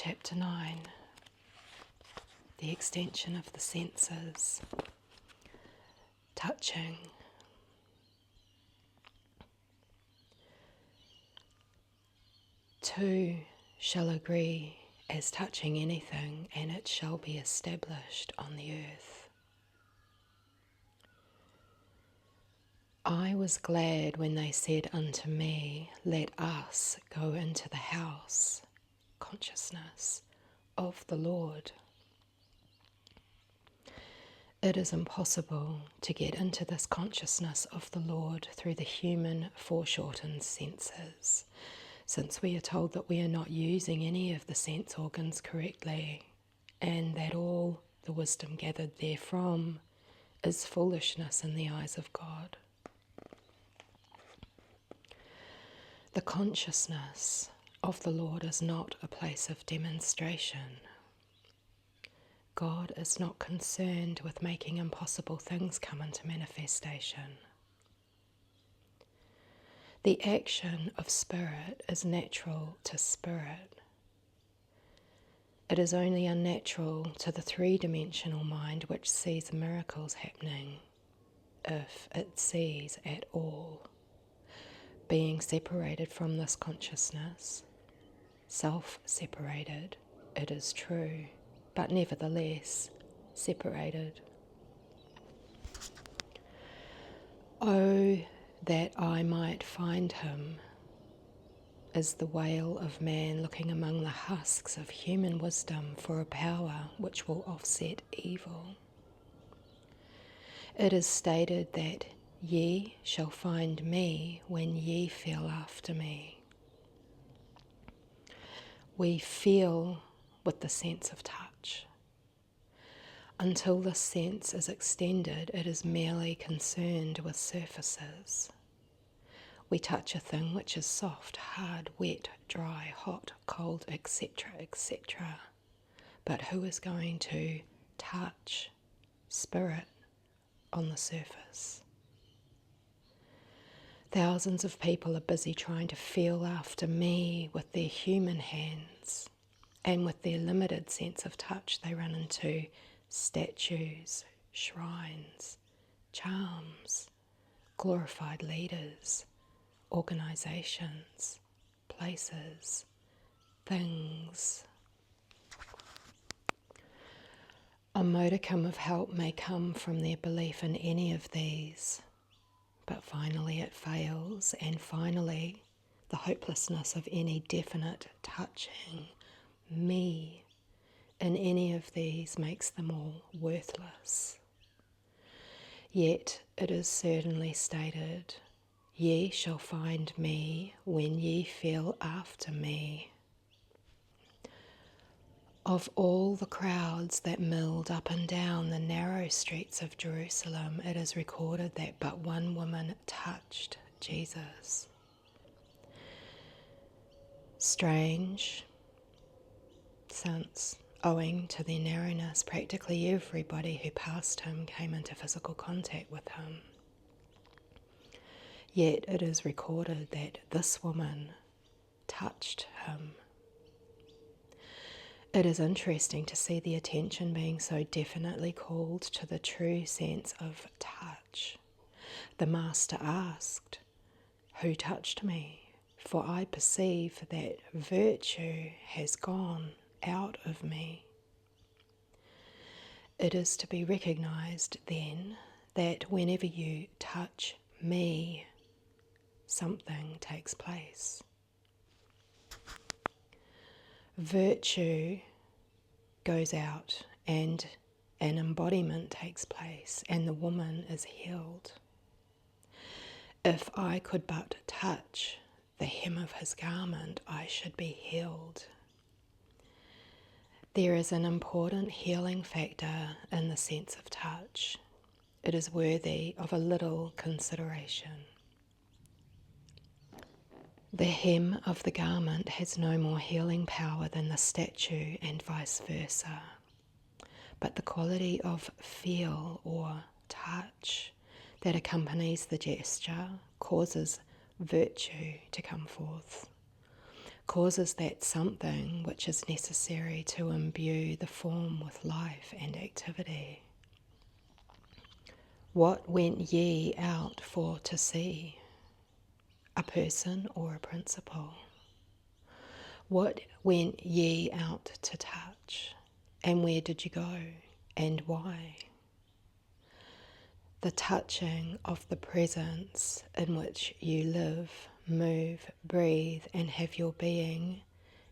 Chapter 9, the extension of the senses, touching. Two shall agree as touching anything, and it shall be established on the earth. I was glad when they said unto me, let us go into the house, consciousness, of the Lord. It is impossible to get into this consciousness of the Lord through the human foreshortened senses, since we are told that we are not using any of the sense organs correctly, and that all the wisdom gathered therefrom is foolishness in the eyes of God. The consciousness of the Lord is not a place of demonstration. God is not concerned with making impossible things come into manifestation. The action of spirit is natural to spirit. It is only unnatural to the three-dimensional mind which sees miracles happening, if it sees at all. Being separated from this consciousness, self-separated, it is true, but nevertheless separated. Oh, that I might find him, is the wail of man looking among the husks of human wisdom for a power which will offset evil. It is stated that ye shall find me when ye feel after me. We feel with the sense of touch. Until this sense is extended, it is merely concerned with surfaces. We touch a thing which is soft, hard, wet, dry, hot, cold, etc., etc. But who is going to touch spirit on the surface? Thousands of people are busy trying to feel after me with their human hands, and with their limited sense of touch they run into statues, shrines, charms, glorified leaders, organizations, places, things. A modicum of help may come from their belief in any of these, but finally it fails, and finally the hopelessness of any definite touching me in any of these makes them all worthless. Yet it is certainly stated, ye shall find me when ye feel after me. Of all the crowds that milled up and down the narrow streets of Jerusalem, it is recorded that but one woman touched Jesus. Strange, since, owing to their narrowness, practically everybody who passed him came into physical contact with him. Yet it is recorded that this woman touched him. It is interesting to see the attention being so definitely called to the true sense of touch. The Master asked, "Who touched me? For I perceive that virtue has gone out of me." It is to be recognized then that whenever you touch me, something takes place. Virtue goes out and an embodiment takes place, and the woman is healed. If I could but touch the hem of his garment, I should be healed. There is an important healing factor in the sense of touch. It is worthy of a little consideration. The hem of the garment has no more healing power than the statue, and vice versa. But the quality of feel or touch that accompanies the gesture causes virtue to come forth, causes that something which is necessary to imbue the form with life and activity. What went ye out for to see? A person or a principle? What went ye out to touch? And where did you go? And why? The touching of the presence in which you live, move, breathe, and have your being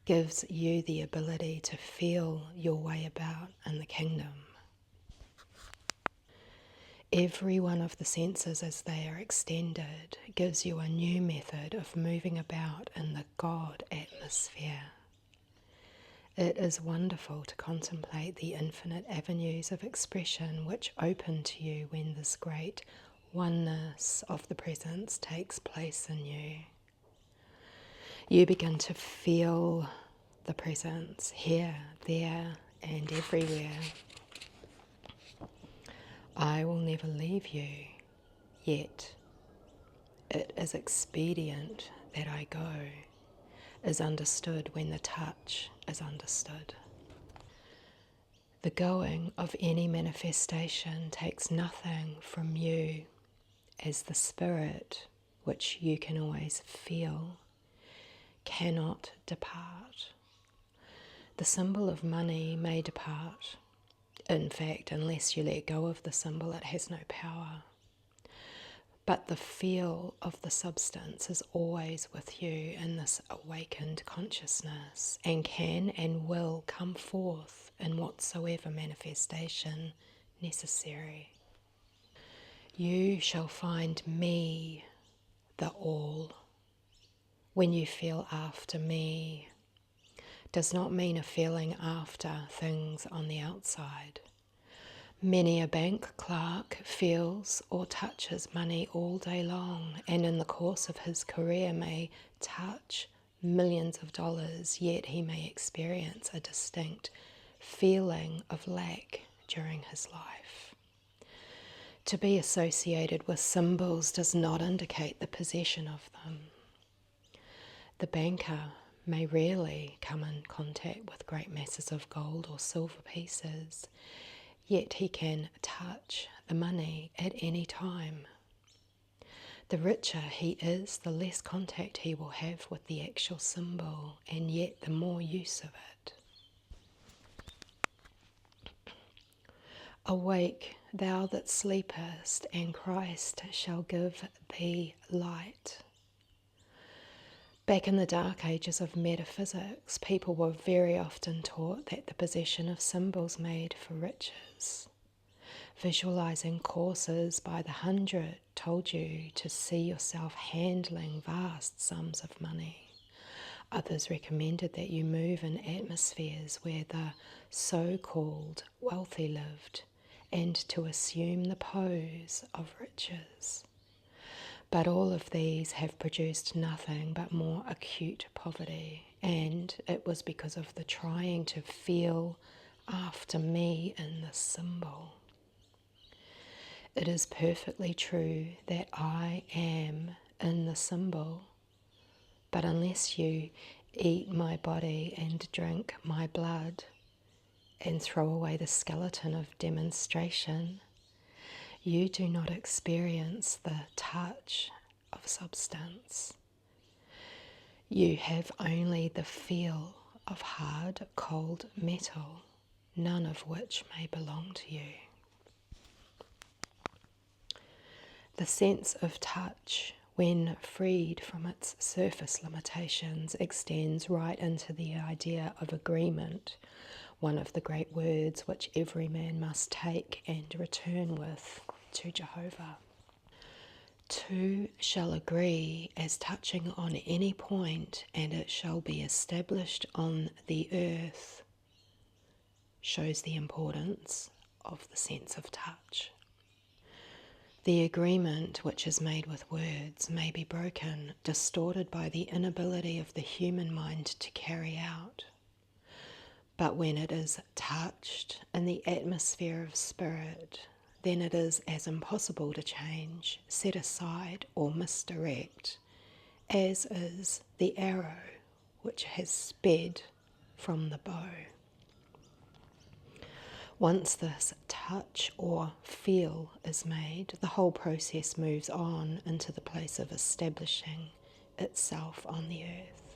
gives you the ability to feel your way about in the kingdom. Every one of the senses as they are extended gives you a new method of moving about in the God atmosphere. It is wonderful to contemplate the infinite avenues of expression which open to you when this great oneness of the presence takes place in you. You begin to feel the presence here, there, and everywhere. I will never leave you, yet it is expedient that I go, is understood when the touch is understood. The going of any manifestation takes nothing from you as the spirit, which you can always feel, cannot depart. The symbol of money may depart. In fact, unless you let go of the symbol, it has no power. But the feel of the substance is always with you in this awakened consciousness, and can and will come forth in whatsoever manifestation necessary. You shall find me, the all. When you feel after me, does not mean a feeling after things on the outside. Many a bank clerk feels or touches money all day long, and in the course of his career may touch millions of dollars, yet he may experience a distinct feeling of lack during his life. To be associated with symbols does not indicate the possession of them. The banker may rarely come in contact with great masses of gold or silver pieces, yet he can touch the money at any time. The richer he is, the less contact he will have with the actual symbol, and yet the more use of it. Awake, thou that sleepest, and Christ shall give thee light. Back in the dark ages of metaphysics, people were very often taught that the possession of symbols made for riches. Visualizing courses by the hundred told you to see yourself handling vast sums of money. Others recommended that you move in atmospheres where the so-called wealthy lived, and to assume the pose of riches. But all of these have produced nothing but more acute poverty, and it was because of the trying to feel after me in the symbol. It is perfectly true that I am in the symbol, but unless you eat my body and drink my blood and throw away the skeleton of demonstration, you do not experience the touch of substance. You have only the feel of hard, cold metal, none of which may belong to you. The sense of touch, when freed from its surface limitations, extends right into the idea of agreement, one of the great words which every man must take and return with to Jehovah. Two shall agree as touching on any point, and it shall be established on the earth, shows the importance of the sense of touch. The agreement which is made with words may be broken, distorted by the inability of the human mind to carry out. But when it is touched in the atmosphere of spirit, then it is as impossible to change, set aside, or misdirect as is the arrow which has sped from the bow. Once this touch or feel is made, the whole process moves on into the place of establishing itself on the earth.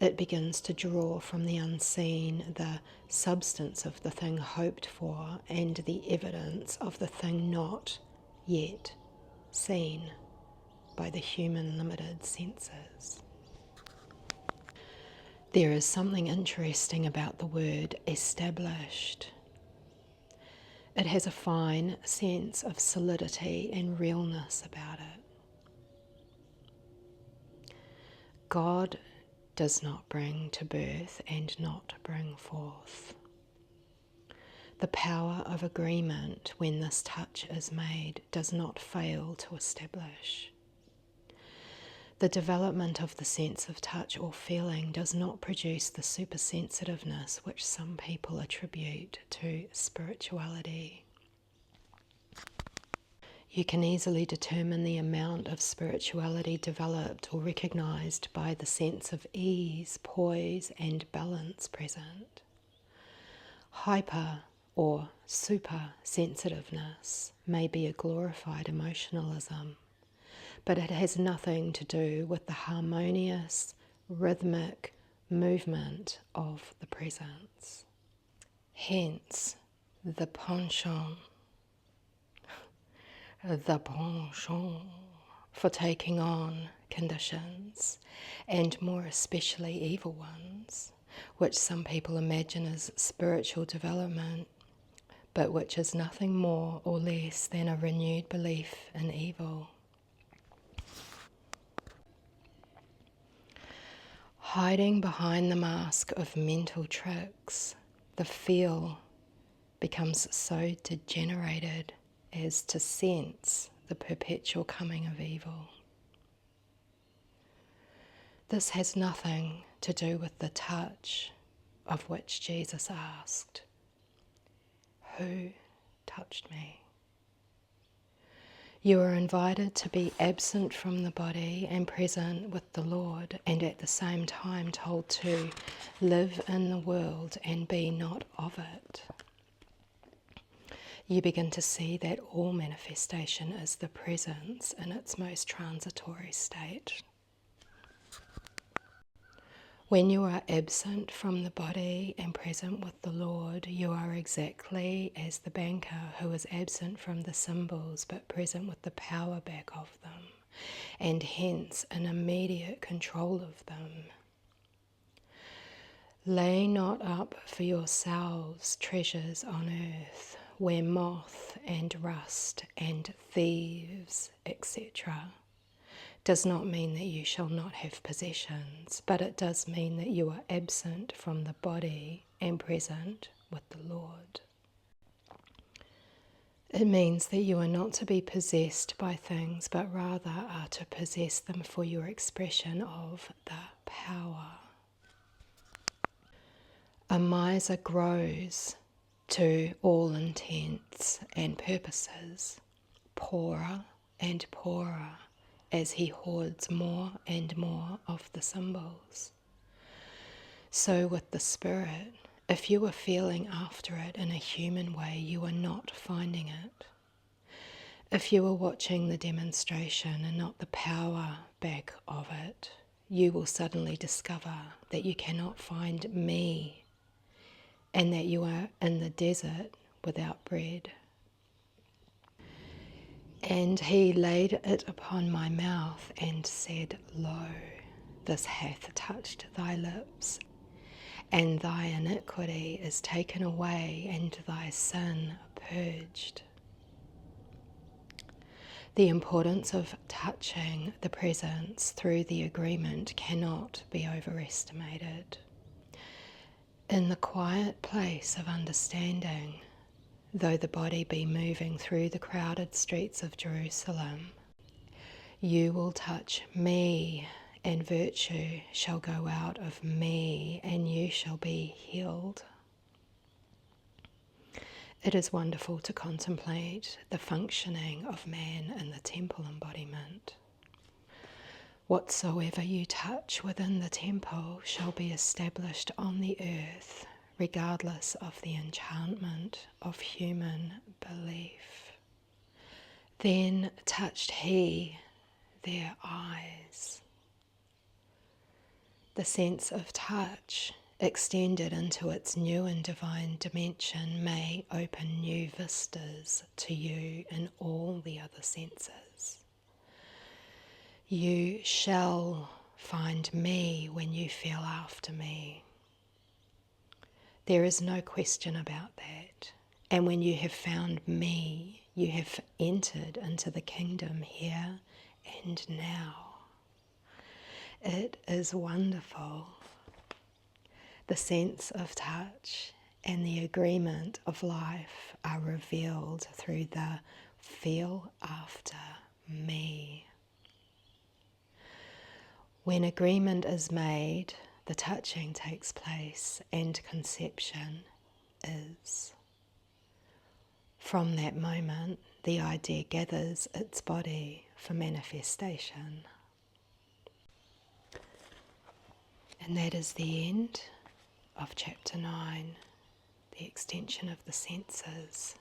It begins to draw from the unseen the substance of the thing hoped for and the evidence of the thing not yet seen by the human limited senses. There is something interesting about the word established. It has a fine sense of solidity and realness about it. God does not bring to birth and not bring forth. The power of agreement when this touch is made does not fail to establish. The development of the sense of touch or feeling does not produce the supersensitiveness which some people attribute to spirituality. You can easily determine the amount of spirituality developed or recognized by the sense of ease, poise, and balance present. Hyper or super sensitiveness may be a glorified emotionalism, but it has nothing to do with the harmonious, rhythmic movement of the presence. Hence, the penchant for taking on conditions, and more especially evil ones, which some people imagine as spiritual development, but which is nothing more or less than a renewed belief in evil. Hiding behind the mask of mental tricks, the feel becomes so degenerated as to sense the perpetual coming of evil. This has nothing to do with the touch of which Jesus asked, "Who touched me?" You are invited to be absent from the body and present with the Lord, and at the same time told to live in the world and be not of it. You begin to see that all manifestation is the presence in its most transitory state. When you are absent from the body and present with the Lord, you are exactly as the banker who is absent from the symbols but present with the power back of them, and hence in immediate control of them. Lay not up for yourselves treasures on earth, where moth and rust and thieves, etc., does not mean that you shall not have possessions, but it does mean that you are absent from the body and present with the Lord. It means that you are not to be possessed by things, but rather are to possess them for your expression of the power. A miser grows, to all intents and purposes, poorer and poorer as he hoards more and more of the symbols. So with the Spirit, if you are feeling after it in a human way, you are not finding it. If you are watching the demonstration and not the power back of it, you will suddenly discover that you cannot find me, and that you are in the desert without bread. And he laid it upon my mouth and said, Lo, this hath touched thy lips, and thy iniquity is taken away, and thy sin purged. The importance of touching the presence through the agreement cannot be overestimated. In the quiet place of understanding, though the body be moving through the crowded streets of Jerusalem, you will touch me, and virtue shall go out of me, and you shall be healed. It is wonderful to contemplate the functioning of man in the temple embodiment. Whatsoever you touch within the temple shall be established on the earth, regardless of the enchantment of human belief. Then touched he their eyes. The sense of touch, extended into its new and divine dimension, may open new vistas to you in all the other senses. You shall find me when you feel after me. There is no question about that. And when you have found me, you have entered into the kingdom here and now. It is wonderful. The sense of touch and the agreement of life are revealed through the feel after me. When agreement is made, the touching takes place and conception is. From that moment, the idea gathers its body for manifestation. And that is the end of chapter 9, the extension of the senses.